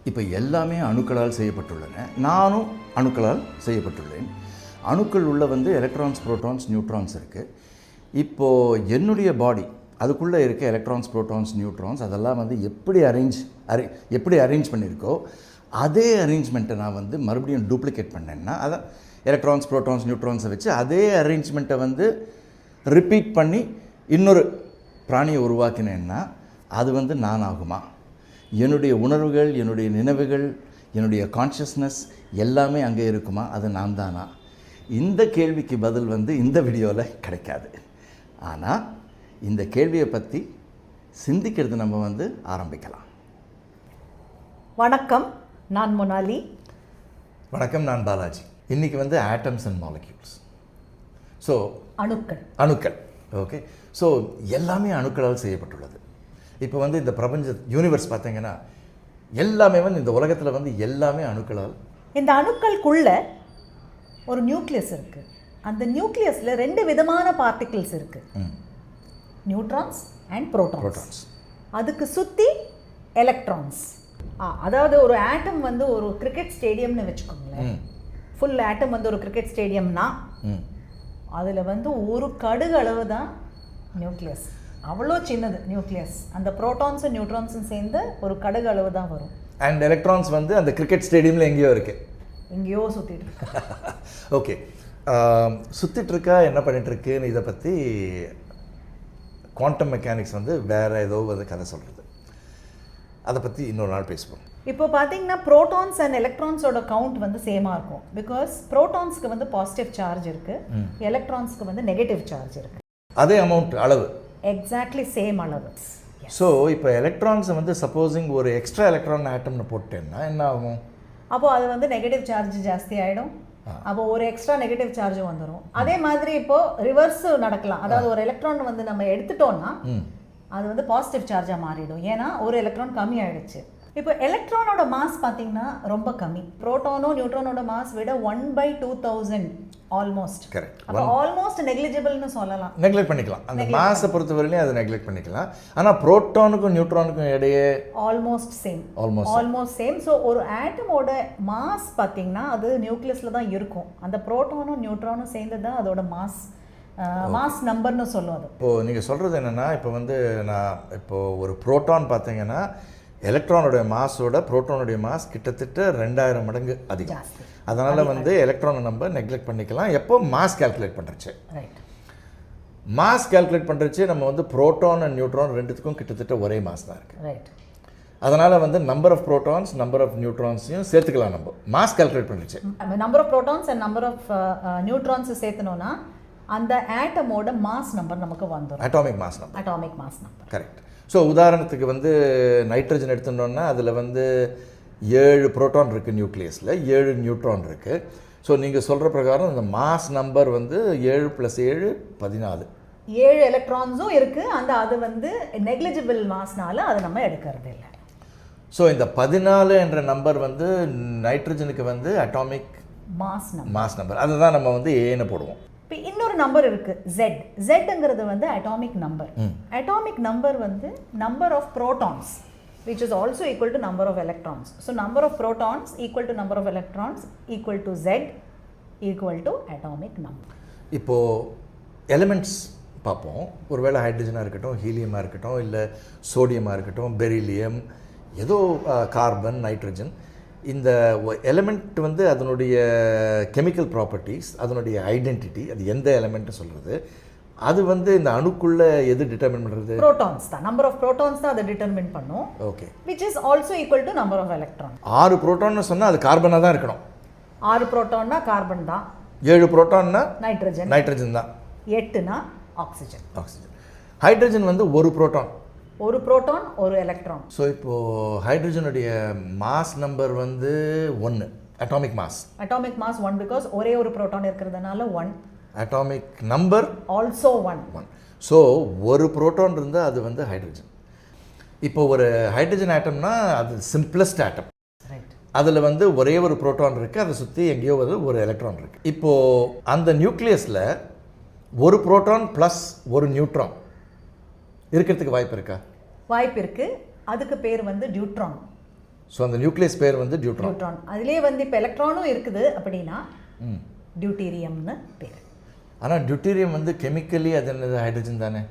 இப்போ எல்லாமே அணுக்களால் செய்யப்பட்டுள்ளன. நானும் அணுக்களால் செய்யப்பட்டுள்ளேன். அணுக்கள் உள்ள வந்து எலக்ட்ரான்ஸ், புரோட்டான்ஸ், நியூட்ரான்ஸ் இருக்குது. இப்போது என்னுடைய பாடி அதுக்குள்ளே இருக்க எலக்ட்ரான்ஸ், புரோட்டான்ஸ், நியூட்ரான்ஸ் அதெல்லாம் வந்து எப்படி அரேஞ்ச் பண்ணியிருக்கோ அதே அரேஞ்ச்மெண்ட்டை நான் வந்து மறுபடியும் டூப்ளிகேட் பண்ணேன்னா, அதான் எலக்ட்ரான்ஸ், புரோட்டான்ஸ், நியூட்ரான்ஸை வச்சு அதே அரேஞ்ச்மெண்ட்டை வந்து ரிப்பீட் பண்ணி இன்னொரு பிராணியை உருவாக்கினேன்னா அது வந்து நான் ஆகுமா? என்னுடைய உணர்வுகள், என்னுடைய நினைவுகள், என்னுடைய கான்ஷியஸ்னஸ் எல்லாமே அங்கே இருக்குமா? அது நான் தானா? இந்த கேள்விக்கு பதில் வந்து இந்த வீடியோவில் கிடைக்காது. ஆனால் இந்த கேள்வியை பற்றி சிந்திக்கிறது நம்ம வந்து ஆரம்பிக்கலாம். வணக்கம், நான் மொனாலி. வணக்கம், நான் பாலாஜி. இன்றைக்கி வந்து ஆட்டம்ஸ் அண்ட் மாலிக்யூல்ஸ். ஸோ அணுக்கள். ஓகே. ஸோ எல்லாமே அணுக்களால் செய்யப்பட்டுள்ளது. இப்போ வந்து இந்த பிரபஞ்ச யூனிவர்ஸ் பார்த்தீங்கன்னா எல்லாமே வந்து இந்த உலகத்தில் வந்து எல்லாமே அணுக்களால். இந்த அணுக்களுக்குள்ள ஒரு நியூக்ளியஸ் இருக்குது. அந்த நியூக்ளியஸில் 2 விதமான பார்ட்டிகிள்ஸ் இருக்குது, நியூட்ரான்ஸ் அண்ட் புரோட்டான்ஸ். அதுக்கு சுற்றி எலக்ட்ரான்ஸ். அதாவது ஒரு ஆட்டம் வந்து ஒரு கிரிக்கெட் ஸ்டேடியம்னு வச்சுக்கோங்களேன். ஃபுல் ஆட்டம் வந்து ஒரு கிரிக்கெட் ஸ்டேடியம்னா அதில் வந்து ஒரு கடுகு அளவு தான் நியூக்ளியஸ். அவ்வளோ சின்னது நியூக்ளியஸ். அந்த புரோட்டான்ஸும் நியூட்ரான்ஸும் சேர்ந்து ஒரு கடுகு அளவு தான் வரும். அண்ட் எலக்ட்ரான்ஸ் வந்து அந்த கிரிக்கெட் ஸ்டேடியமில் எங்கேயோ இருக்குது, எங்கேயோ சுற்றிட்டு இருக்கு. ஓகே. சுற்றிட்டுருக்கா, என்ன பண்ணிகிட்ருக்குன்னு இதை பற்றி குவாண்டம் மெக்கானிக்ஸ் வந்து வேறு ஏதோ வந்து கதை சொல்கிறது. அதை பற்றி இன்னொரு நாள் பேசுவோம். இப்போ பார்த்தீங்கன்னா புரோட்டான்ஸ் அண்ட் எலக்ட்ரான்ஸோட கவுண்ட் வந்து சேமாக இருக்கும். பிகாஸ் புரோட்டான்ஸ்க்கு வந்து பாசிட்டிவ் சார்ஜ் இருக்குது, எலக்ட்ரான்ஸ்க்கு வந்து நெகட்டிவ் சார்ஜ் இருக்குது. அதே அமௌண்ட் அளவு, எக்ஸாக்ட்லி சேம் அளவு. ஸோ இப்போ எலக்ட்ரான்ஸை வந்து சப்போஸிங் ஒரு எக்ஸ்ட்ரா எலக்ட்ரான் ஆட்டம்னு போட்டேன்னா என்ன ஆகும்? அப்போது அது வந்து நெகட்டிவ் சார்ஜ் ஜாஸ்தி ஆகிடும். அப்போ ஒரு எக்ஸ்ட்ரா நெகட்டிவ் சார்ஜும் வந்துடும். அதே மாதிரி இப்போது ரிவர்ஸ் நடக்கலாம். அதாவது ஒரு எலக்ட்ரான் வந்து நம்ம எடுத்துட்டோம்னா அது வந்து பாசிட்டிவ் சார்ஜாக மாறிடும். ஏன்னா ஒரு எலக்ட்ரான் கம்மி ஆகிடுச்சு. இப்போ எலக்ட்ரானோட மாஸ் பார்த்தீங்கன்னா ரொம்ப கம்மி. புரோட்டானோ நியூட்ரானோட மாஸ் விட 1/2000 ஆல்மோஸ்ட். கரெக்ட். அப்போ ஆல்மோஸ்ட் நெக்லிஜிபிள்னு சொல்லலாம். நெக்லெக்ட் பண்ணிக்கலாம். அந்த மாஸை பொறுத்தவரையிலையும் அதை நெக்லெக்ட் பண்ணிக்கலாம். ஆனால் புரோட்டானுக்கும் நியூட்ரானுக்கும் இடையே ஆல்மோஸ்ட் சேம். ஸோ ஒரு ஆட்டமோட மாஸ் பார்த்தீங்கன்னா அது நியூக்ளியஸில் தான் இருக்கும். அந்த புரோட்டானும் நியூட்ரானும் சேர்ந்து தான் அதோட மாஸ் நம்பர்னு சொல்லும். அது இப்போது நீங்கள் சொல்கிறது என்னென்னா, இப்போ வந்து நான் இப்போது ஒரு புரோட்டான் பார்த்தீங்கன்னா எலக்ட்ரானுடைய மாஸோட புரோட்டானுடைய மாஸ் கிட்டத்தட்ட 2000 மடங்கு அதிகம். அதனால் வந்து எலக்ட்ரானை நம்ம நெக்லெக்ட் பண்ணிக்கலாம். எப்போ மாஸ் கேல்குலேட் பண்ணுறச்சு, மாஸ் கேல்குலேட் பண்ணுறச்சு நம்ம வந்து புரோட்டான் அண்ட் நியூட்ரான் ரெண்டுத்துக்கும் கிட்டத்தட்ட ஒரே மாஸ் தான் இருக்குது. அதனால் வந்து number of protons, number of நியூட்ரான்ஸையும் சேர்த்துக்கலாம். நம்ம மாஸ் கேல்குலேட் பண்ணிடுச்சு. Number of protons and number of neutrons சேர்த்தனோன்னா அந்த ஆட்டமோட மாஸ் நம்பர் நமக்கு வந்துடும். Atomic mass number. Correct. So உதாரணத்துக்கு வந்து நைட்ரஜன் எடுத்துட்டோன்னா அதில் வந்து 7 புரோட்டான் இருக்குது நியூக்ளியஸில், 7 நியூட்ரான் இருக்குது. ஸோ நீங்கள் சொல்கிற பிரகாரம் இந்த மாஸ் நம்பர் வந்து 7 + 7 14. 7 எலக்ட்ரான்ஸும் இருக்குது. அது வந்து நெக்லிஜிபிள் மாஸ்னால அதை நம்ம எடுக்கிறது இல்லை. ஸோ இந்த 14 என்ற நம்பர் வந்து நைட்ரஜனுக்கு வந்து அட்டாமிக் மாஸ் நம்பர். அதுதான் நம்ம வந்து ஏன்னு போடுவோம். இப்போ இன்னொரு நம்பர் இருக்குது, ஜெட்ங்கிறது வந்து அட்டாமிக் நம்பர். அட்டாமிக் நம்பர் வந்து number of protons which is also equal to number of electrons. So number of protons equal to number of electrons equal to Z equal to atomic number. இப்போது elements பார்ப்போம். ஒருவேளை ஹைட்ரஜனாக இருக்கட்டும், ஹீலியமாக இருக்கட்டும், இல்லை சோடியமாக இருக்கட்டும், beryllium, ஏதோ carbon, nitrogen, இந்த element வந்து அதனுடைய கெமிக்கல் ப்ராப்பர்ட்டிஸ், அதனுடைய ஐடென்டிட்டி, அது எந்த எலிமெண்ட்டு சொல்கிறது, அது வந்து இந்த அணுக்குள்ள எது டிட்டர்மின் பண்ணுறது? புரோட்டான்ஸ் தான். நம்பர் ஆஃப் புரோட்டான்ஸ் தான் அதை டிட்டர்மின் பண்ணும். Okay. which is also equal to number of electrons. 6 புரோட்டான்னு சொன்னால் அது கார்பனாக தான் இருக்கணும். 6 புரோட்டான்னா கார்பன் தான். 7 புரோட்டான்னா நைட்ரஜன் தான். 8னா ஆக்சிஜன். ஹைட்ரஜன் வந்து ஒரு புரோட்டான், ஒரு எலக்ட்ரான். ஸோ இப்போது ஹைட்ரஜனுடைய மாஸ் நம்பர் வந்து 1, அட்டாமிக் மாஸ் 1 பிகாஸ் ஒரே ஒரு புரோட்டான் இருக்கிறதுனால 1. Atomic number also 1. ஸோ ஒரு புரோட்டான் இருந்தால் அது வந்து ஹைட்ரஜன். இப்போ ஒரு ஹைட்ரஜன் ஆட்டம்னா அது சிம்பிளஸ்ட் ஆட்டம். அதில் வந்து ஒரே ஒரு புரோட்டான் இருக்குது, அதை சுற்றி எங்கேயோ ஒரு எலக்ட்ரான் இருக்குது. இப்போது அந்த நியூக்ளியஸில் ஒரு புரோட்டான் ப்ளஸ் ஒரு நியூட்ரான் இருக்கிறதுக்கு வாய்ப்பு இருக்கா? வாய்ப்பு இருக்குது. அதுக்கு பேர் வந்து டியூட்ரான். ஸோ அந்த நியூக்ளியஸ் பேர் வந்து டியூட்ரான். நியூட்ரான். அதுலேயே வந்து இப்போ எலக்ட்ரானும் இருக்குது அப்படின்னா டியூட்டீரியம்னு பேர். ஆனால் டியூட்டீரியம் வந்து கெமிக்கலி அது என்னது ஹைட்ரஜன் தானே?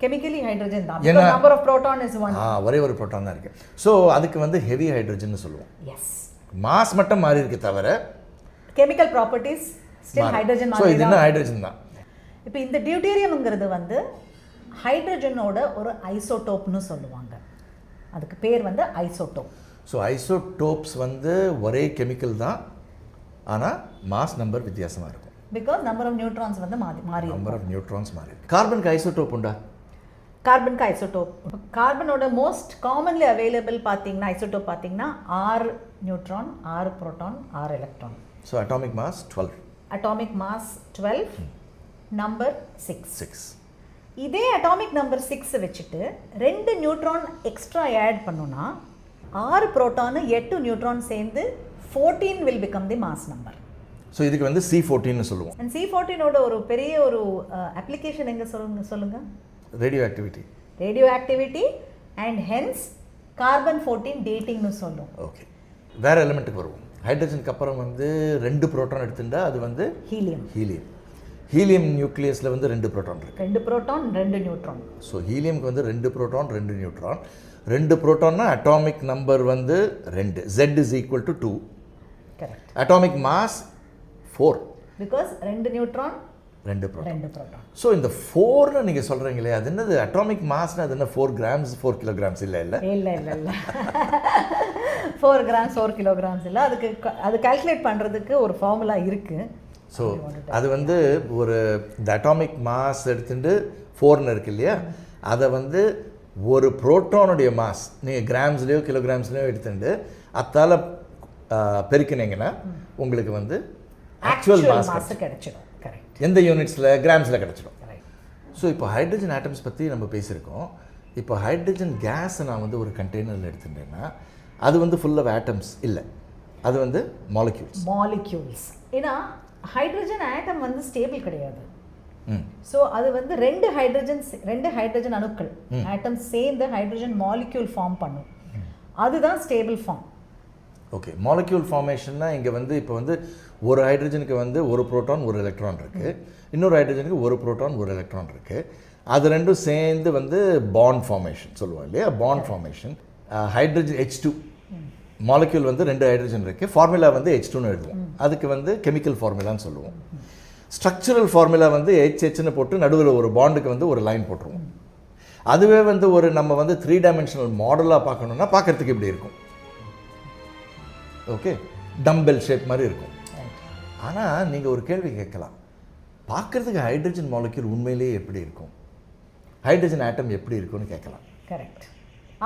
கெமிக்கலி ஹைட்ரஜன் தான். because number of proton is 1. ஒரே ஒரு புரோட்டான் தான் இருக்குது. ஸோ அதுக்கு வந்து ஹெவி ஹைட்ரஜன் சொல்லுவோம். எஸ். மாஸ் மட்டும் மாறி இருக்கு தவிர chemical properties still hydrogen so மாதிரி இது என்ன ஹைட்ரஜன் தான். இப்போ இந்த டியூட்டீரியம்ங்கிறது வந்து ஹைட்ரஜனோட ஒரு ஐசோடோப்னு சொல்லுவாங்க. அதுக்கு பேர் வந்து ஐசோடோப். ஸோ ஐசோடோப்ஸ் வந்து ஒரே கெமிக்கல் தான், ஆனால் மாஸ் நம்பர் வித்தியாசமாக இருக்கும். பிகாஸ் நம்பர் ஆஃப் நியூட்ரான்ஸ் வந்து மாறி நம்பர் ஆஃப் நியூட்ரான்ஸ் மாறி. கார்பனுக்கு ஐசோடோப் உண்டா? கார்பனுக்கு ஐசோடோப். கார்பனோட மோஸ்ட் காமன்லி அவைலபிள் பார்த்தீங்கன்னா ஐசோடோப் பார்த்தீங்கன்னா 6 neutron, 6 proton, 6 electron. So atomic mass 12. Atomic mass 12, number 6. இதே அட்டாமிக் நம்பர் 6 வச்சுட்டு 2 நியூட்ரான் எக்ஸ்ட்ரா ஆட் பண்ணோன்னா 6 புரோட்டானு 8 நியூட்ரான் சேர்ந்து 14 will become the mass number. So இதுக்கு வந்து C14 சொல்லுவோம். அண்ட் C14ஓட ஒரு பெரிய ஒரு அப்ளிகேஷன் எங்கே சொல்லுங்க? Radio activity. Radio activity and hence carbon 14 டேட்டிங்னு சொல்லும். ஓகே, வேறு எலிமெண்ட்டுக்கு வருவோம். ஹைட்ரஜனுக்கு அப்புறம் வந்து 2 புரோட்டான் எடுத்துட்டா அது வந்து ஹீலியம். ஹீலியம் நியூக்ளியஸில் வந்து 2 புரோட்டான் இருக்குது. 2 புரோட்டான் 2 நியூட்ரான். ஸோ ஹீலியம்க்கு வந்து 2 புரோட்டான் 2 நியூட்ரான். 2 புரோட்டான்னா அட்டாமிக் நம்பர் வந்து 2. Z is equal to 2. Correct. Atomic mass 4. Because 2 neutron 2 proton. 2 proton. So இந்த 4ன்னு நீங்கள் சொல்கிறீங்களே, அது என்னது அட்டாமிக் மாஸ்னா அது என்ன 4 grams 4 kilograms இல்லை? 4 grams 4 kilograms இல்லை. அது கால்குலேட் பண்ணுறதுக்கு ஒரு ஃபார்முலா இருக்குது. ஸோ அது வந்து ஒரு இந்த அட்டாமிக் மாஸ் எடுத்துட்டு 4ன்னு இருக்கு இல்லையா, அதை வந்து ஒரு புரோட்டானுடைய மாஸ் நீங்கள் கிராம்ஸ்லேயோ கிலோகிராம்ஸ்லேயோ எடுத்துட்டு அத்தால் பெருக்கினீங்கன்னா உங்களுக்கு வந்து ஆக்சுவல் மாஸ் கிடைச்சிடும். கரெக்ட். எந்த யூனிட்ஸில்? கிராம்ஸில் கிடைச்சிடும். ஸோ இப்போ ஹைட்ரஜன் ஆட்டம்ஸ் பற்றி நம்ம பேசியிருக்கோம். இப்போ ஹைட்ரஜன் கேஸை நான் வந்து ஒரு கண்டெய்னரில் எடுத்துட்டேன்னா அது வந்து ஃபுல் ஆஃப் ஆட்டம்ஸ் இல்லை, அது வந்து மாலிக்யூல்ஸ். ஏன்னா ஹைட்ரஜன் ஆட்டம் வந்து ஸ்டேபிள் கிடையாது. ஸோ அது வந்து 2 ஹைட்ரஜன் அணுக்கள் ஆட்டம் சேர்ந்து ஹைட்ரஜன் மாலிக்யூல் ஃபார்ம் பண்ணும். அதுதான் ஸ்டேபிள் ஃபார்ம். ஓகே, மாலிக்யூல் ஃபார்மேஷன்னா இங்கே வந்து இப்போ வந்து ஒரு ஹைட்ரஜனுக்கு வந்து ஒரு புரோட்டான் ஒரு எலக்ட்ரான் இருக்குது, இன்னொரு ஹைட்ரஜனுக்கு ஒரு புரோட்டான் ஒரு எலக்ட்ரான் இருக்குது. அது ரெண்டும் சேர்ந்து வந்து பாண்ட் ஃபார்மேஷன் சொல்லுவோம் இல்லையா? Bond formation. Hydrogen H2 molecule வந்து 2 ஹைட்ரஜன் இருக்குது, ஃபார்முலா வந்து H2ன்னு எழுதுவோம். அதுக்கு வந்து கெமிக்கல் ஃபார்முலான்னு சொல்லுவோம். ஸ்ட்ரக்சரல் ஃபார்முலா வந்து HHன்னு போட்டு நடுவில் ஒரு பாண்டுக்கு வந்து ஒரு லைன் போட்டுருவோம். அதுவே வந்து ஒரு நம்ம வந்து 3 dimensional மாடலாக பார்க்கணுன்னா பார்க்குறதுக்கு இப்படி இருக்கும். ஓகே, டம்பெல் ஷேப் மாதிரி இருக்கும். ஆனால் நீங்கள் ஒரு கேள்வி கேட்கலாம், பார்க்குறதுக்கு ஹைட்ரஜன் மாலிக்யூல் உண்மையிலேயே எப்படி இருக்கும், ஹைட்ரஜன் ஆட்டம் எப்படி இருக்கும்னு கேட்கலாம். கரெக்ட்.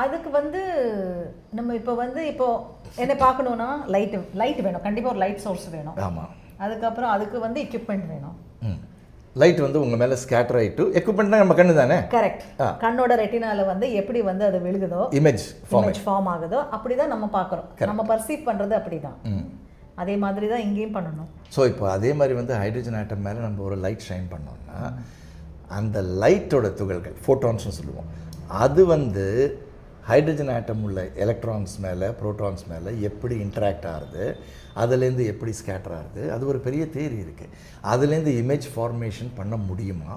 அதுக்கு வந்து நம்ம இப்போ என்ன பார்க்கணுன்னா லைட் வேணும். கண்டிப்பாக ஒரு லைட் சோர்ஸ் வேணும். ஆமாம். அதுக்கப்புறம் அதுக்கு வந்து எக்யூப்மெண்ட் வேணும். லைட் வந்து உங்கள் மேலே ஸ்கேட்டர் ஆகிட்டு, எக்யூப்மெண்ட்னா நம்ம கண்ணு தானே. கரெக்ட். கண்ணோட ரெட்டினால வந்து எப்படி வந்து அது விழுகுதோ, இமேஜ் ஃபார்ம் ஆகுதோ, அப்படி தான் நம்ம பார்க்குறோம். நம்ம பர்சீவ் பண்ணுறது அப்படி தான். அதே மாதிரி தான் இங்கேயும் பண்ணணும். ஸோ இப்போ அதே மாதிரி வந்து ஹைட்ரஜன் ஆட்டம் மேலே நம்ம ஒரு லைட் ஷைன் பண்ணோம்னா அந்த லைட்டோட துகள்கள் ஃபோட்டான்ஸ்னு சொல்லுவோம், அது வந்து ஹைட்ரஜன் ஆட்டம் உள்ள எலக்ட்ரான்ஸ் மேலே புரோட்டான்ஸ் மேலே எப்படி இன்ட்ராக்ட் ஆகுது, அதுலேருந்து எப்படி ஸ்கேட்டர் ஆகுது, அது ஒரு பெரிய தியரி இருக்குது. அதுலேருந்து இமேஜ் ஃபார்மேஷன் பண்ண முடியுமா?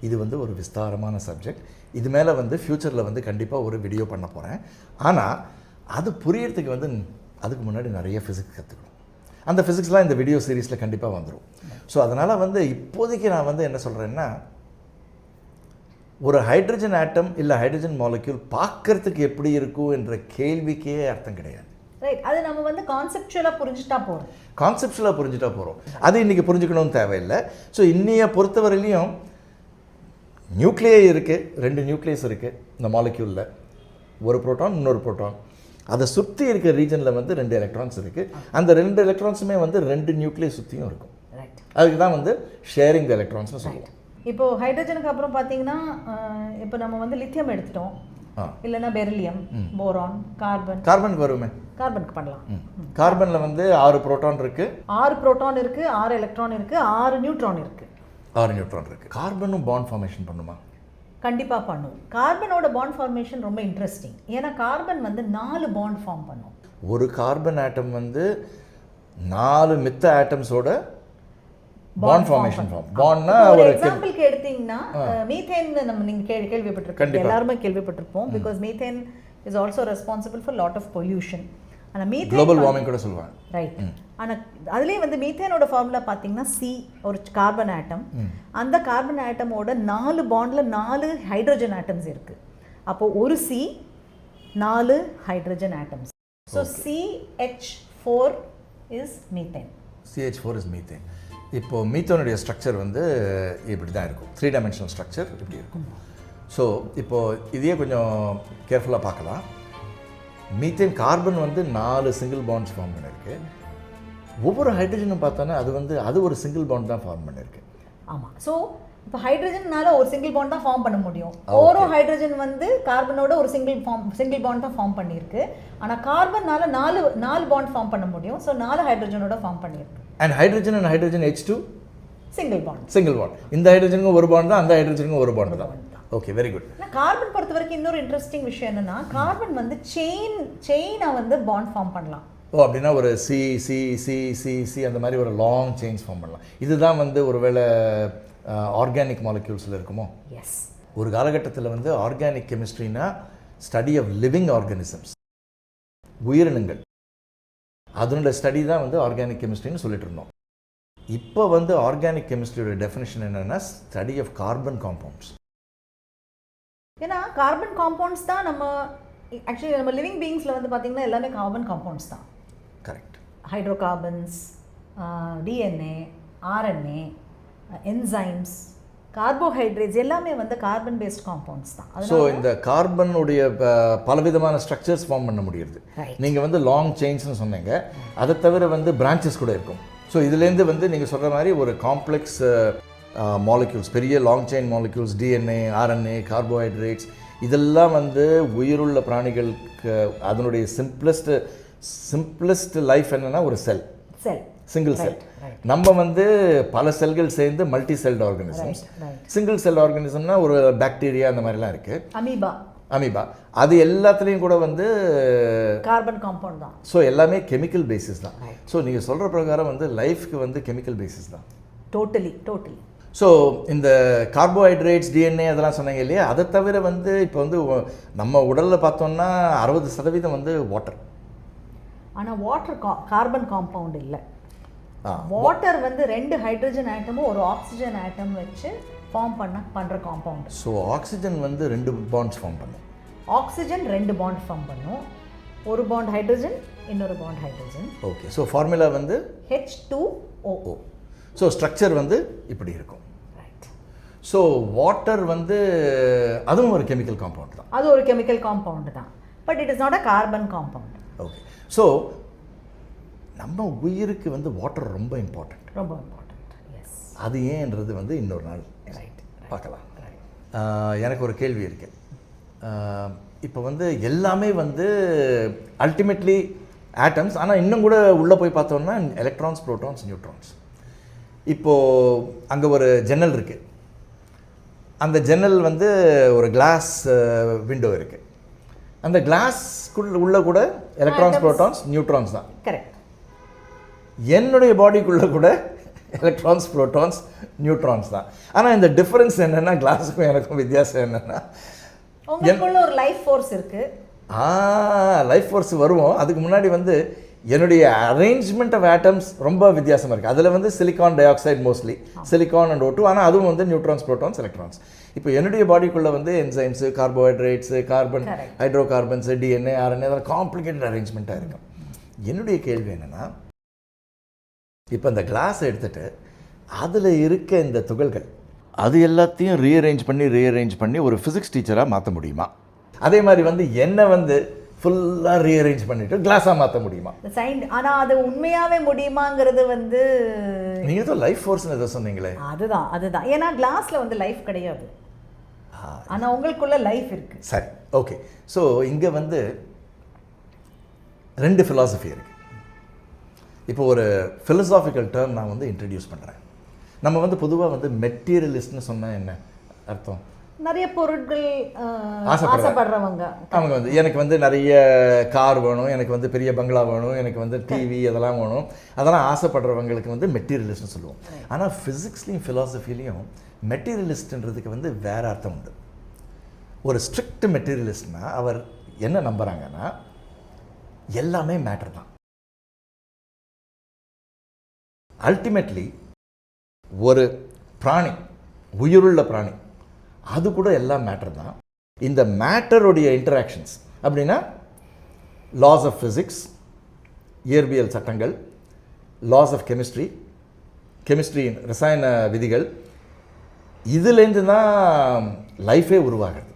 இது வந்து ஒரு விஸ்தாரமான சப்ஜெக்ட். இது மேலே வந்து ஃப்யூச்சரில் வந்து கண்டிப்பாக ஒரு வீடியோ பண்ண போகிறேன். ஆனால் அது புரியறதுக்கு வந்து அதுக்கு முன்னாடி நிறைய ஃபிசிக்ஸ் கற்றுக்கணும். அந்த ஃபிசிக்ஸ்லாம் இந்த வீடியோ சீரீஸில் கண்டிப்பாக வந்துடும். ஸோ அதனால் வந்து இப்போதைக்கு நான் வந்து என்ன சொல்கிறேன்னா, ஒரு ஹைட்ரஜன் ஆட்டம் இல்லை ஹைட்ரஜன் மாலிக்யூல் பார்க்கறதுக்கு எப்படி இருக்கும் என்ற கேள்விக்கே அர்த்தம் கிடையாது. ரைட். அது நம்ம வந்து கான்செப்சுவலாக புரிஞ்சுட்டா போகிறோம். அது இன்றைக்கி புரிஞ்சுக்கணும்னு தேவையில்லை. ஸோ இன்னைய பொறுத்தவரையிலையும் நியூக்ளியை இருக்குது, 2 நியூக்ளியஸ் இருக்குது இந்த மாலிக்யூலில், ஒரு புரோட்டான் இன்னொரு புரோட்டான். அதை சுற்றி இருக்கிற ரீஜனில் வந்து 2 எலக்ட்ரான்ஸ் இருக்குது. அந்த 2 எலக்ட்ரான்ஸுமே வந்து 2 நியூக்ளியஸ் சுற்றியும் இருக்கும். ரைட். அதுக்கு தான் வந்து ஷேரிங் த எலக்ட்ரான்ஸ்னு சொல்லுவோம். இப்போது ஹைட்ரஜனுக்கு அப்புறம் பார்த்தீங்கன்னா இப்போ நம்ம வந்து லித்தியம் எடுத்துட்டோம், இல்லைன்னா பெரிலியம், போரான், கார்பனுக்கு வருமே. கார்பனுக்கு பண்ணலாம். கார்பனில் வந்து 6 புரோட்டான் இருக்குது, 6 புரோட்டான் இருக்குது, 6 எலக்ட்ரான் இருக்குது, 6 நியூட்ரான் இருக்குது. 6 நியூட்ரான் இருக்குது. கார்பனும் பாண்ட் ஃபார்மேஷன் பண்ணுமா? கண்டிப்பாக பண்ணும். கார்பனோட பாண்ட் ஃபார்மேஷன் ரொம்ப இன்ட்ரெஸ்டிங். ஏன்னா கார்பன் வந்து 4 பாண்ட் ஃபார்ம் பண்ணும். ஒரு கார்பன் ஆட்டம் வந்து 4 மித்த ஆட்டம்ஸோட பாண்ட் ஃபார்மேஷன் ஃபார்ம். பாண்ட்னா ஒரு ஒரு எக்ஸாம்பிளுக்கு எடுத்தீங்கன்னா மீத்தேன் நம்ம நீங்க கேள்விப்பட்டிருக்கோம், எல்லாருமே கேள்விப்பட்டிருப்போம். Because methane is also responsible for lot of pollution. ஆனா மீத்தேன் குளோபல் வார்மிங் கூட சொல்லுவாங்க. ரைட். ஆனா அதுலயே வந்து மீத்தேனோட ஃபார்முலா பாத்தீங்கன்னா C, ஒரு கார்பன் ஆட்டம். அந்த கார்பன் ஆட்டமோட 4 பாண்ட்ல 4 ஹைட்ரஜன் ஆட்டம்ஸ் இருக்கு. அப்போ ஒரு C 4 hydrogen atoms. So CH4 is methane. CH4 is methane. இப்போ மீத்தேனுடைய ஸ்ட்ரக்சர் வந்து இப்படி தான் இருக்கும், 3 டைமென்ஷனல் ஸ்ட்ரக்சர் இப்படி இருக்கும். ஸோ இப்போது இதையே கொஞ்சம் கேர்ஃபுல்லாக பார்க்கலாம். மீத்தேன் கார்பன் வந்து 4 சிங்கிள் பாண்ட்ஸ் ஃபார்ம் பண்ணியிருக்கு. ஒவ்வொரு ஹைட்ரஜனும் பார்த்தோன்னா அது ஒரு சிங்கிள் பாண்ட் தான் ஃபார்ம் பண்ணியிருக்கு. ஆமாம். ஸோ இப்போ ஹைட்ரஜன்னால ஒரு சிங்கிள் பாண்ட் தான் ஃபார்ம் பண்ண முடியும். ஓரோ ஹைட்ரஜன் வந்து கார்பனோட ஒரு சிங்கிள் பாண்ட் தான் ஃபார்ம் பண்ணியிருக்கு. ஆனால் கார்பன்னால 4 பாண்ட் ஃபார்ம் பண்ண முடியும். ஸோ 4 ஹைட்ரஜனோட ஃபார்ம் பண்ணியிருக்கு. And hydrogen H2 single bond. இந்த ஹைட்ரஜனுக்கும் ஒரு பாண்ட் தான், அந்த ஹைட்ரஜனுக்கும் ஒரு பாண்ட் தான். Okay, very good. கார்பன் பொறுத்த வரைக்கும் இன்னொரு இன்ட்ரெஸ்டிங் விஷயம் என்னன்னா, கார்பன் வந்து செயினை வந்து பாண்ட் ஃபார்ம் பண்ணலாம். அப்படின்னா ஒரு சி அந்த மாதிரி ஒரு லாங் செயின்ஸ் ஃபார்ம் பண்ணலாம். இதுதான் வந்து ஒருவேளை ஆர்கானிக் மாலிக்யூல்ஸில் இருக்குமோ? எஸ். ஒரு காலகட்டத்தில் வந்து ஆர்கானிக் கெமிஸ்ட்ரினா ஸ்டடி ஆஃப் லிவிங் ஆர்கானிசம்ஸ், உயிரினங்கள், அதனோட ஸ்டடி தான் வந்து ஆர்கானிக் கெமிஸ்ட்ரின்னு சொல்லிட்டு இருந்தோம். இப்போ வந்து ஆர்கானிக் கெமிஸ்ட்ரியோட டெஃபினேஷன் என்னென்னா ஸ்டடி ஆஃப் கார்பன் காம்பவுண்ட்ஸ். ஏன்னா கார்பன் காம்பவுண்ட்ஸ் தான் ஆக்சுவலி நம்ம லிவிங் பீயிங்ஸில் வந்து பார்த்திங்கன்னா எல்லாமே கார்பன் காம்பவுண்ட்ஸ் தான். Correct. Hydrocarbons, DNA, RNA, enzymes, carbohydrates எல்லாமே வந்து கார்பன் பேஸ்ட் காம்பவுண்ட்ஸ் தான். ஸோ இந்த கார்பனுடைய பலவிதமான ஸ்ட்ரக்சர்ஸ் ஃபார்ம் பண்ண முடியுது. நீங்கள் வந்து லாங் செயின்ஸ்னு சொன்னீங்க, அதை தவிர வந்து பிரான்ச்சஸ் கூட இருக்கும். ஸோ இதுலேருந்து வந்து நீங்கள் சொல்கிற மாதிரி ஒரு காம்ப்ளெக்ஸ் மாலிக்யூல்ஸ், பெரிய long chain molecules, DNA, RNA, carbohydrates, இதெல்லாம் வந்து உயிருள்ள பிராணிகளுக்கு அதனுடைய சிம்பிளஸ்ட் லைஃப் என்னென்னா ஒரு சிங்கிள் செல். நம்ம வந்து பல செல்கள் சேர்ந்து multi celled organisms. Single cell ஆர்கானிசம்னா ஒரு பாக்டீரியா அந்த மாதிரிலாம் இருக்குது, அமீபா. அது எல்லாத்துலேயும் கூட வந்து கார்பன் காம்பவுண்ட் தான். ஸோ எல்லாமே கெமிக்கல் பேசிஸ் தான். ஸோ நீங்கள் சொல்கிற பிரகாரம் வந்து லைஃப்க்கு வந்து கெமிக்கல் பேசிஸ் தான். டோட்டலி. ஸோ இந்த கார்போஹைட்ரேட்ஸ், DNA அதெல்லாம் சொன்னாங்க இல்லையா, அதை தவிர வந்து இப்போ வந்து நம்ம உடலில் பார்த்தோம்னா 60% வந்து வாட்டர். ஆனால் வாட்டர் கார்பன் காம்பவுண்ட் இல்லை. வாட்டர் வந்து 2 ஹைட்ரஜன் ஆட்டமும் ஒரு ஆக்சிஜன் ஆட்டம் வச்சு ஃபார்ம் பண்ணுற காம்பவுண்ட். ஸோ ஆக்சிஜன் வந்து 2 பாண்ட்ஸ் ஃபார்ம் பண்ணும். ஆக்சிஜன் 2 பாண்ட் ஃபார்ம் பண்ணும். ஒரு பாண்ட் ஹைட்ரஜன், இன்னொரு bond hydrogen. Okay. So formula வந்து H2O. ஸோ ஸ்ட்ரக்சர் வந்து இப்படி இருக்கும். ரைட். ஸோ வாட்டர் வந்து அதுவும் ஒரு கெமிக்கல் காம்பவுண்ட் தான். அது ஒரு கெமிக்கல் காம்பவுண்ட் தான். But it is not a carbon compound. Okay. So நம்ம உயிருக்கு வந்து வாட்டர் ரொம்ப இம்பார்ட்டண்ட். எஸ். அது ஏன்றது வந்து இன்னொரு நாள் பார்க்கலாம். எனக்கு ஒரு கேள்வி இருக்கு. இப்போ வந்து எல்லாமே வந்து அல்டிமேட்லி ஆட்டம்ஸ், ஆனால் இன்னும் கூட உள்ளே போய் பார்த்தோம்னா எலக்ட்ரான்ஸ், ப்ரோட்டான்ஸ், நியூட்ரான்ஸ். இப்போது அங்கே ஒரு ஜன்னல் இருக்குது. அந்த ஜன்னல் வந்து ஒரு கிளாஸ் விண்டோ இருக்குது. அந்த கிளாஸ்க்குள்ள கூட எலக்ட்ரான்ஸ், ப்ரோட்டான்ஸ், நியூட்ரான்ஸ் தான். கரெக்ட். என்னுடைய பாடிக்குள்ளே கூட எலக்ட்ரான்ஸ், ப்ரோட்டான்ஸ், நியூட்ரான்ஸ் தான். ஆனால் இந்த டிஃப்ரென்ஸ் என்னென்னா, கிளாஸுக்கும் எனக்கும் வித்தியாசம் என்னென்னா, உங்களுக்குள்ள ஒரு லைஃப் ஃபோர்ஸ் இருக்குது. லைஃப் ஃபோர்ஸ் வருவோம். அதுக்கு முன்னாடி வந்து என்னுடைய அரேஞ்ச்மெண்ட் ஆஃப் ஆட்டம்ஸ் ரொம்ப வித்தியாசமாக இருக்குது. அதில் வந்து silicon di oxide mostly, silicon and O2. ஆனால் அதுவும் வந்து நியூட்ரான்ஸ், ப்ரோட்டான்ஸ், எலக்ட்ரான்ஸ். இப்போ என்னுடைய பாடிக்குள்ளே வந்து enzymes, carbohydrates, carbon, hydrocarbons, DNA, RNA அதெல்லாம் காம்ப்ளிகேட்டட் அரேஞ்ச்மெண்ட்டாக இருக்கும். என்னுடைய கேள்வி என்னென்னா, இப்போ இந்த கிளாஸ் எடுத்துகிட்டு அதில் இருக்க இந்த துகள்கள் அது எல்லாத்தையும் ரீஅரேஞ்ச் பண்ணி ஒரு ஃபிசிக்ஸ் டீச்சராக மாற்ற முடியுமா? அதே மாதிரி வந்து என்ன வந்து ஃபுல்லாக ரீஅரேஞ்ச் பண்ணிவிட்டு கிளாஸாக மாற்ற முடியுமா? ஆனால் அது உண்மையாகவே முடியுமாங்கிறது வந்து நீங்கள் ஏதோ லைஃப் ஃபோர்ஸ்னு எதோ சொன்னீங்களே. அதுதான். ஏன்னா கிளாஸில் வந்து லைஃப் கிடையாது, ஆனால் உங்களுக்குள்ள லைஃப் இருக்குது. சரி, ஓகே. ஸோ இங்கே வந்து 2 ஃபிலாசபி இருக்குது. இப்போ ஒரு ஃபிலசாபிக்கல் டேர்ம் நான் வந்து இன்ட்ரடியூஸ் பண்ணுறேன். நம்ம வந்து பொதுவாக வந்து மெட்டீரியலிஸ்ட்னு சொன்னால் என்ன அர்த்தம்? நிறைய பொருட்கள் ஆசைப்படுறாங்க. ஆசைப்படுறவங்க. அவங்க வந்து எனக்கு வந்து நிறைய கார் வேணும், எனக்கு வந்து பெரிய பங்களா வேணும், எனக்கு வந்து டிவி அதெல்லாம் வேணும், அதெல்லாம் ஆசைப்படுறவங்களுக்கு வந்து மெட்டீரியலிஸ்ட்னு சொல்லுவோம். ஆனால் ஃபிசிக்ஸ்லேயும் ஃபிலாசபிலையும் மெட்டீரியலிஸ்ட்ன்றதுக்கு வந்து வேறு அர்த்தம் உண்டு. ஒரு ஸ்ட்ரிக்ட் மெட்டீரியலிஸ்ட்னா அவர் என்ன நம்புகிறாங்கன்னா எல்லாமே மேட்டர் தான். அல்டிமேட்லி ஒரு பிராணி, உயிருள்ள பிராணி, அது கூட எல்லாம் மேட்டர் தான். இந்த மேட்டருடைய இன்டராக்ஷன்ஸ் அப்படின்னா லாஸ் ஆஃப் ஃபிசிக்ஸ், இயற்பியல் சட்டங்கள், லாஸ் ஆஃப் கெமிஸ்ட்ரி, கெமிஸ்ட்ரியின் ரசாயன விதிகள், இதுலேருந்து தான் லைஃபே உருவாகிறது,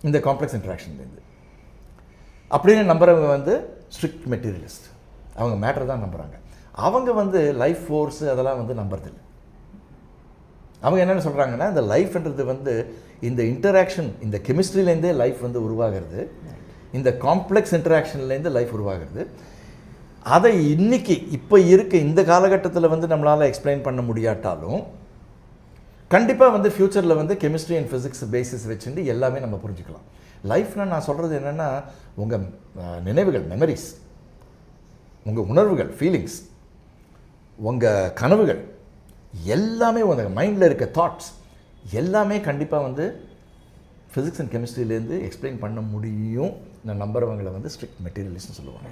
இந்த காம்ப்ளெக்ஸ் இன்ட்ராக்ஷன்லேருந்து. அப்படின்னு நம்புறவங்க வந்து ஸ்ட்ரிக்ட் மெட்டீரியலிஸ்ட். அவங்க மேட்டர் தான் நம்புகிறாங்க. அவங்க வந்து லைஃப் ஃபோர்ஸு அதெல்லாம் வந்து நம்புறதில்லை. அவங்க என்னென்னு சொல்கிறாங்கன்னா, இந்த லைஃப்ன்றது வந்து இந்த இன்டராக்ஷன், இந்த கெமிஸ்ட்ரியிலேருந்தே லைஃப் வந்து உருவாகிறது, இந்த காம்ப்ளெக்ஸ் இன்டராக்ஷன்லேருந்து லைஃப் உருவாகிறது. அதை இன்னைக்கு இப்போ இருக்க இந்த காலகட்டத்தில் வந்து நம்மளால் எக்ஸ்பிளைன் பண்ண முடியாட்டாலும் கண்டிப்பாக வந்து ஃப்யூச்சரில் வந்து கெமிஸ்ட்ரி அண்ட் ஃபிசிக்ஸ் பேசிஸ் வச்சுட்டு எல்லாமே நம்ம புரிஞ்சுக்கலாம். லைஃப்னால் நான் சொல்கிறது என்னென்னா, உங்கள் நினைவுகள், மெமரிஸ், உங்கள் உணர்வுகள், ஃபீலிங்ஸ், உங்கள் கனவுகள் எல்லாமே, உங்கள் மைண்டில் இருக்க தாட்ஸ் எல்லாமே கண்டிப்பாக வந்து ஃபிசிக்ஸ் அண்ட் கெமிஸ்ட்ரியிலேருந்து எக்ஸ்பிளைன் பண்ண முடியும். நான் நம்புறவங்களை வந்து ஸ்ட்ரிக்ட் மெட்டீரியலிஸ்ட்னு சொல்லுவாங்க.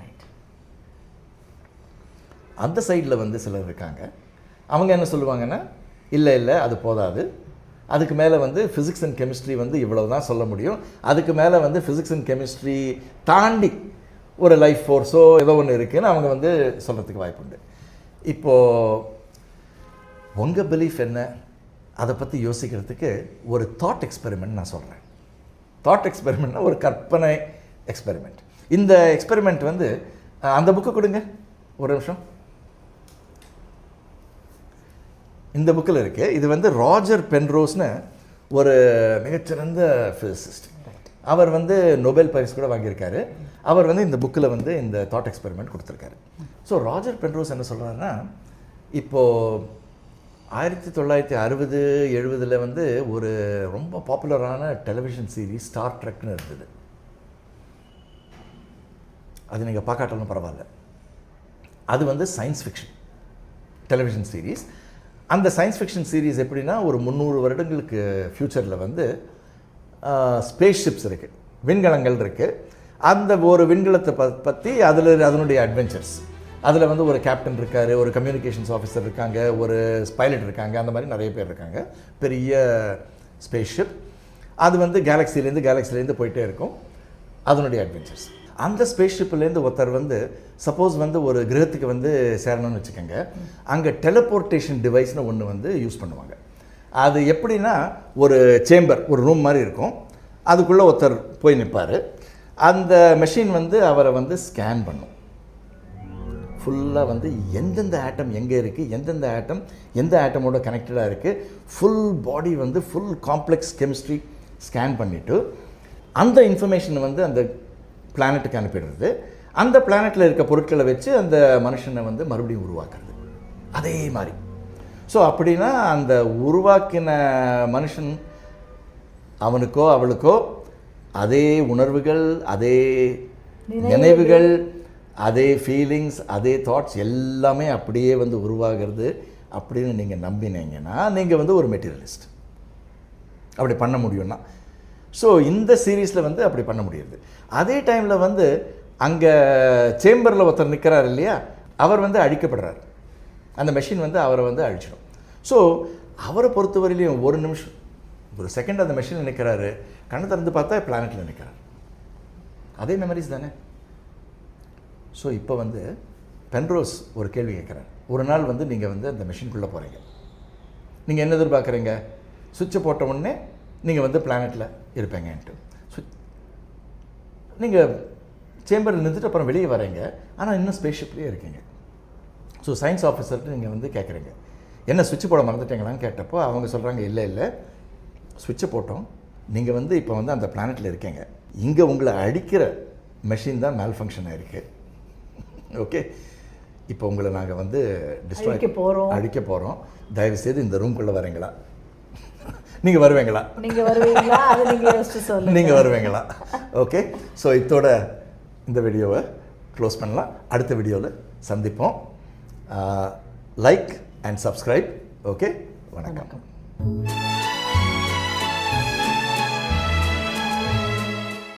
அந்த சைடில் வந்து சிலர் இருக்காங்க. அவங்க என்ன சொல்லுவாங்கன்னா, இல்லை அது போதாது, அதுக்கு மேலே வந்து ஃபிசிக்ஸ் அண்ட் கெமிஸ்ட்ரி வந்து இவ்வளவு தான் சொல்ல முடியும், அதுக்கு மேலே வந்து ஃபிசிக்ஸ் அண்ட் கெமிஸ்ட்ரி தாண்டி ஒரு லைஃப் ஃபோர்ஸோ ஏதோ ஒன்று இருக்குதுன்னு அவங்க வந்து சொல்கிறதுக்கு வாய்ப்புண்டு. இப்போது உங்கள் பிலீஃப் என்ன, அதை பற்றி யோசிக்கிறதுக்கு ஒரு தாட் எக்ஸ்பெரிமெண்ட் நான் சொல்கிறேன். தாட் எக்ஸ்பெரிமெண்ட்னா ஒரு கற்பனை எக்ஸ்பெரிமெண்ட். இந்த எக்ஸ்பெரிமெண்ட் வந்து அந்த புக்கு கொடுங்க ஒரு நிமிஷம். இந்த புக்கில் இருக்குது. இது வந்து ராஜர் பென்ரோஸ்னு ஒரு மிகச்சிறந்த ஃபிசிசிஸ்ட். அவர் வந்து நோபல் பரிசு கூட வாங்கியிருக்காரு. அவர் வந்து இந்த புக்கில் வந்து இந்த தாட் எக்ஸ்பெரிமெண்ட் கொடுத்துருக்காரு. ஸோ ராஜர் பென்ரோஸ் என்ன சொல்கிறாருன்னா, இப்போது 1960-70 வந்து ஒரு ரொம்ப பாப்புலரான டெலிவிஷன் சீரீஸ் ஸ்டார் ட்ரெக்னு இருந்தது. அது நீங்கள் பார்க்காட்டாலும் பரவாயில்ல. அது வந்து சயின்ஸ் ஃபிக்ஷன் டெலிவிஷன் சீரீஸ். அந்த சயின்ஸ் ஃபிக்ஷன் சீரீஸ் எப்படின்னா, ஒரு 300 வருடங்களுக்கு ஃப்யூச்சரில் வந்து ஸ்பேஸ் ஷிப்ஸ் இருக்குது, விண்கலங்கள் இருக்குது. அந்த ஒரு விண்கலத்தை பற்றி அதனுடைய அட்வென்ச்சர்ஸ், அதில் வந்து ஒரு கேப்டன் இருக்கார், ஒரு கம்யூனிகேஷன்ஸ் ஆஃபீஸர் இருக்காங்க, ஒரு பைலட் இருக்காங்க, அந்த மாதிரி நிறைய பேர் இருக்காங்க. பெரிய ஸ்பேஸ் ஷிப் அது வந்து கேலக்சிலேருந்து போயிட்டே இருக்கும், அதனுடைய அட்வென்ச்சர்ஸ். அந்த ஸ்பேஸ் ஷிப்லேருந்து ஒருத்தர் வந்து சப்போஸ் வந்து ஒரு கிரகத்துக்கு வந்து சேரணும்னு வச்சுக்கோங்க, அங்கே டெலிபோர்ட்டேஷன் டிவைஸ்னு ஒன்று வந்து யூஸ் பண்ணுவாங்க. அது எப்படின்னா, ஒரு சேம்பர், ஒரு ரூம் மாதிரி இருக்கும், அதுக்குள்ளே ஒருத்தர் போய் நிற்பார். அந்த மெஷின் வந்து அவரை வந்து ஸ்கேன் பண்ணும். ஃபுல்லாக வந்து எந்தெந்த ஆட்டம் எங்கே இருக்குது, எந்தெந்த ஆட்டம் எந்த ஆட்டமோட கனெக்டடாக இருக்குது, ஃபுல் பாடி வந்து ஃபுல் காம்ப்ளெக்ஸ் கெமிஸ்ட்ரி ஸ்கேன் பண்ணிவிட்டு அந்த இன்ஃபர்மேஷனை வந்து அந்த பிளானட்டுக்கு அனுப்பிடுறது. அந்த பிளானட்டில் இருக்க பொருட்களை வச்சு அந்த மனுஷனை வந்து மறுபடியும் உருவாக்குறது அதே மாதிரி. ஸோ அப்படின்னா அந்த உருவாக்கின மனுஷன் அவனுக்கோ அவளுக்கோ அதே உணர்வுகள், அதே நினைவுகள், அதே ஃபீலிங்ஸ், அதே தாட்ஸ் எல்லாமே அப்படியே வந்து உருவாகிறது அப்படின்னு நீங்கள் நம்பினீங்கன்னா நீங்கள் வந்து ஒரு மெட்டீரியலிஸ்ட். அப்படி பண்ண முடியும்னா, ஸோ இந்த சீரீஸில் வந்து அப்படி பண்ண முடியுது. அதே டைமில் வந்து அங்கே சேம்பரில் ஒருத்தர் நிற்கிறார் இல்லையா, அவர் வந்து அழிக்கப்படுறார். அந்த மெஷின் வந்து அவரை வந்து அழிச்சிடும். ஸோ அவரை பொறுத்தவரையிலையும் ஒரு நிமிஷம், ஒரு செகண்ட் அந்த மெஷினில் நிற்கிறாரு, கண்ணை திறந்து பார்த்தா பிளானட்டில் நிற்கிறார். அதே மெமரிஸ் தானே. ஸோ இப்போ வந்து பென்ரோஸ் ஒரு கேள்வி கேட்குறாரு. ஒரு நாள் வந்து நீங்கள் வந்து அந்த மெஷின்குள்ளே போகிறீங்க, நீங்கள் என்ன எதிர்பார்க்குறீங்க, சுவிட்சை போட்ட உடனே நீங்கள் வந்து பிளானட்டில் இருப்பீங்கன்ட்டு. நீங்கள் சேம்பரில் நின்றுட்டு அப்புறம் வெளியே வரீங்க, ஆனால் இன்னும் ஸ்பேஸ்ஷிப்லேயே இருக்கீங்க. ஸோ சயின்ஸ் ஆஃபீஸர்கிட்ட நீங்கள் வந்து கேட்குறீங்க, என்ன சுவிட்ச் போட மறந்துட்டீங்களான்னு கேட்டப்போ அவங்க சொல்கிறாங்க, இல்லை சுவிட்சை போட்டோம், நீங்கள் வந்து இப்போ வந்து அந்த பிளானட்டில் இருக்கீங்க, இங்கே உங்களை அடிக்கிற மெஷின் தான் மேல் ஃபங்க்ஷன் ஆகிருக்கு. ஓகே, இப்போ உங்களை நாங்கள் வந்து அழிக்க போகிறோம், தயவுசெய்து இந்த ரூம்குள்ளே வரீங்களா நீங்கள் வருவீங்களா? நீங்கள் வருவீங்களா? அது நீங்கள் யோசிச்சு சொல்லுங்கள். நீங்கள் வருவீங்களா? ஓகே, ஸோ இதோட இந்த வீடியோவை க்ளோஸ் பண்ணலாம். அடுத்த வீடியோவில் சந்திப்போம். Like and subscribe. ஓகே, வணக்கம்.